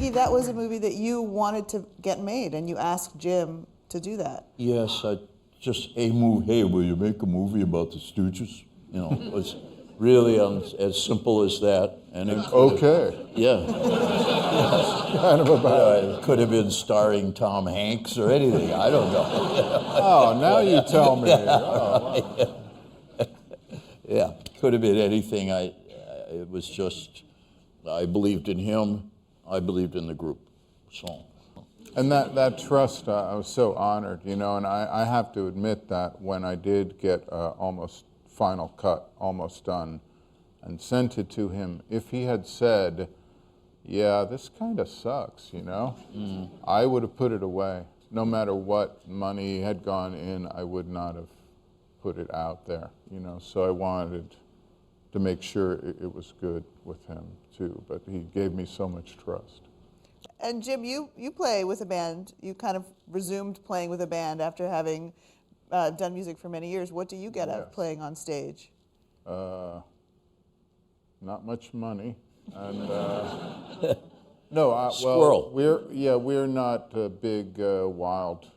Iggy, that was a movie that you wanted to get made, and you asked Jim to do that. Yes, just a movie. Hey, will you make a movie about the Stooges? You know, it was really as simple as that. And it Okay. Yeah. Kind of about It could have been starring Tom Hanks or anything. I don't know. Oh, now you tell me. Oh, wow. Yeah, could have been anything. It was just, I believed in him. I believed in the group. So. And that trust, I was so honored, you know, and I have to admit that when I did get almost final cut, almost done, and sent it to him, if he had said, yeah, this kind of sucks, you know, I would have put it away. No matter what money had gone in, I would not have put it out there, you know, so I wanted to make sure it was good with him too, but he gave me so much trust. And Jim, you play with a band. You kind of resumed playing with a band after having done music for many years. What do you get out of playing on stage? Not much money, and no, Squirrel. well, we're not big, wild,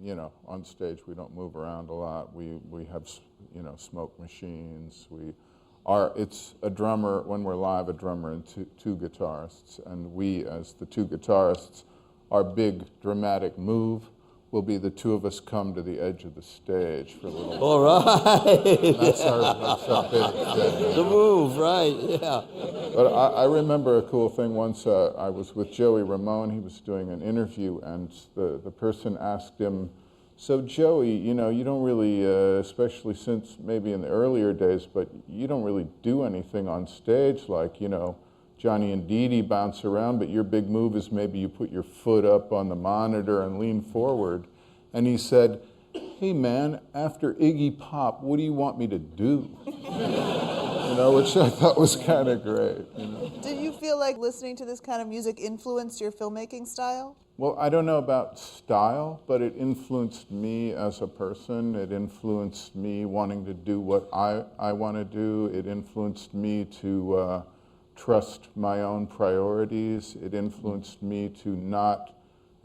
you know, on stage. We don't move around a lot. We have, you know, smoke machines. It's a drummer, when we're live, a drummer and two guitarists, and we, as the two guitarists, our big dramatic move will be the two of us come to the edge of the stage for a little bit. All right. That's our big thing. The move, right, yeah. But I remember a cool thing once. I was with Joey Ramone. He was doing an interview, and the person asked him, so Joey, you know, you don't really, especially since maybe in the earlier days, but you don't really do anything on stage like, you know, Johnny and Dee Dee bounce around, but your big move is maybe you put your foot up on the monitor and lean forward. And he said, hey man, after Iggy Pop, what do you want me to do? You know, which I thought was kind of great. You know? Do you feel like listening to this kind of music influenced your filmmaking style? Well, I don't know about style, but it influenced me as a person. It influenced me wanting to do what I want to do. It influenced me to trust my own priorities. It influenced me to not,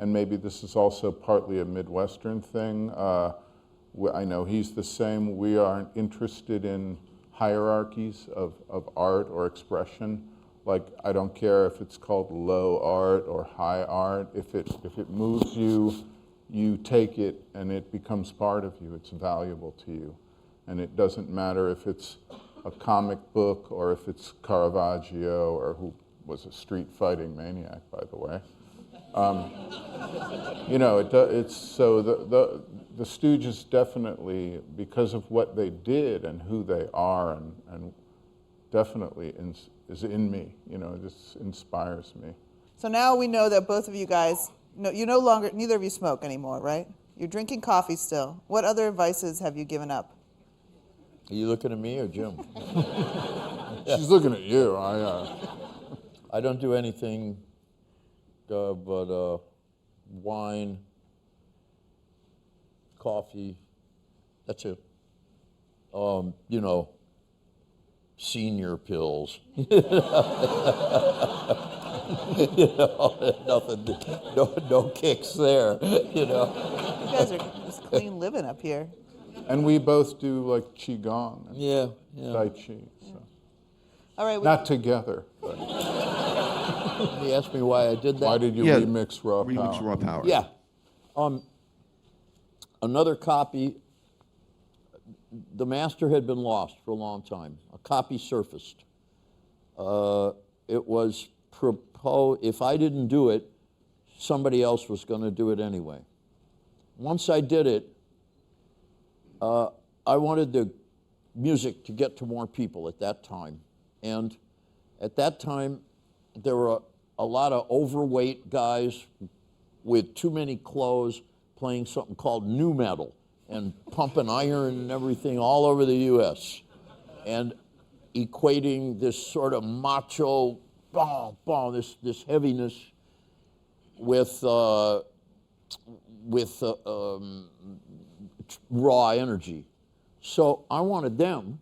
and maybe this is also partly a Midwestern thing. I know he's the same. We aren't interested in hierarchies of art or expression. Like, I don't care if it's called low art or high art. If it moves you, you take it and it becomes part of you. It's valuable to you. And it doesn't matter if it's a comic book or if it's Caravaggio, or who was a street fighting maniac, by the way. You know, it's so the Stooges definitely, because of what they did and who they are, and definitely is in me. You know, it just inspires me. So now we know that both of you guys, you no longer, neither of you smoke anymore, right? You're drinking coffee still. What other vices have you given up? Are you looking at me or Jim? She's looking at you. I don't do anything but wine, coffee, that's it. You know, senior pills. You know, nothing, no kicks there, you know. You guys are just clean living up here. And we both do like Qigong and Yeah. Tai Chi. So. All right. Not together, but He asked me why I did that. why did you remix Raw Power? Remix Raw Power. Yeah. Another copy, the master had been lost for a long time. A copy surfaced. It was proposed, if I didn't do it, somebody else was going to do it anyway. Once I did it, I wanted the music to get to more people at that time. And at that time, there were a lot of overweight guys with too many clothes playing something called nu metal and pumping iron and everything all over the U.S. and equating this sort of macho, this heaviness with raw energy. So I wanted them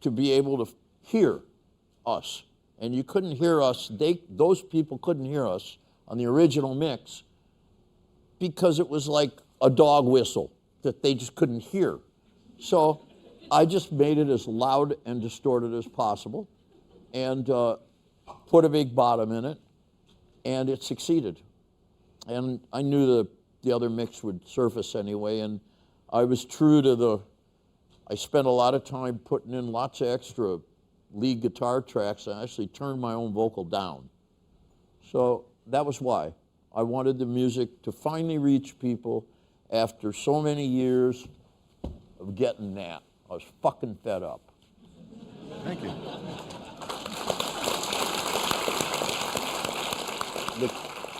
to be able to hear us and you couldn't hear us. Those people couldn't hear us on the original mix because it was like a dog whistle that they just couldn't hear. So I just made it as loud and distorted as possible and put a big bottom in it, and it succeeded. And I knew the other mix would surface anyway, and I was true to I spent a lot of time putting in lots of extra lead guitar tracks. I actually turned my own vocal down. So that was why. I wanted the music to finally reach people after so many years of getting that. I was fucking fed up. Thank you.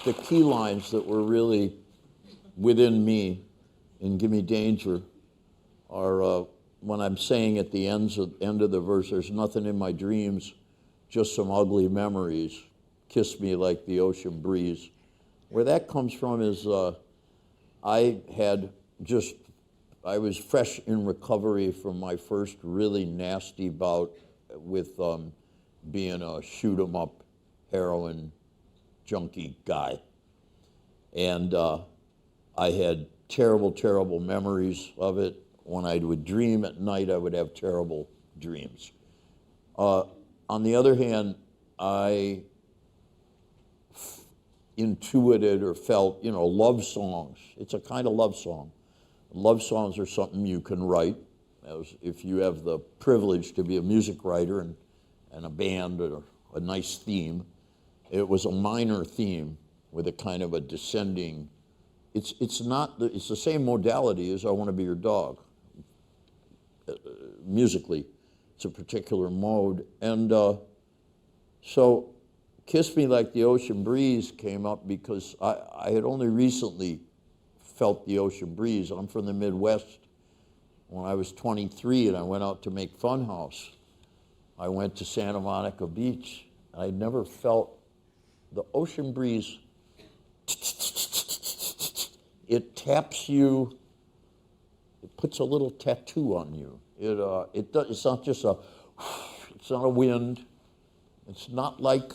The key lines that were really within me in Gimme Danger are when I'm saying at the end of the verse, there's nothing in my dreams, just some ugly memories, kiss me like the ocean breeze. Where that comes from is I was fresh in recovery from my first really nasty bout with being a shoot-'em-up heroin junkie guy. And I had terrible, terrible memories of it. When I would dream at night, I would have terrible dreams. On the other hand, I intuited or felt, love songs. It's a kind of love song. Love songs are something you can write if you have the privilege to be a music writer and a band or a nice theme. It was a minor theme with a kind of a descending. It's the same modality as I Want to Be Your Dog. Musically, it's a particular mode. And so Kiss Me Like the Ocean Breeze came up because I had only recently felt the ocean breeze. I'm from the Midwest. When I was 23 and I went out to make Funhouse, I went to Santa Monica Beach. I never felt the ocean breeze. It taps you. It puts a little tattoo on you. It's not just it's not a wind. It's not like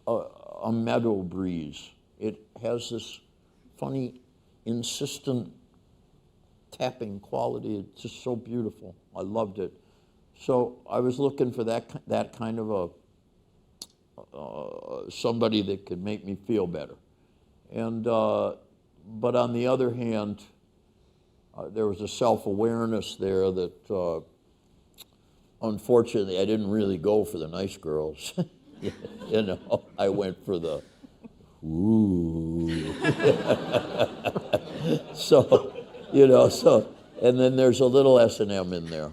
a meadow breeze. It has this funny, insistent tapping quality. It's just so beautiful. I loved it. So I was looking for that kind of somebody that could make me feel better. And but on the other hand, there was a self-awareness there that, unfortunately, I didn't really go for the nice girls. I went for the, ooh. So, and then there's a little S&M in there.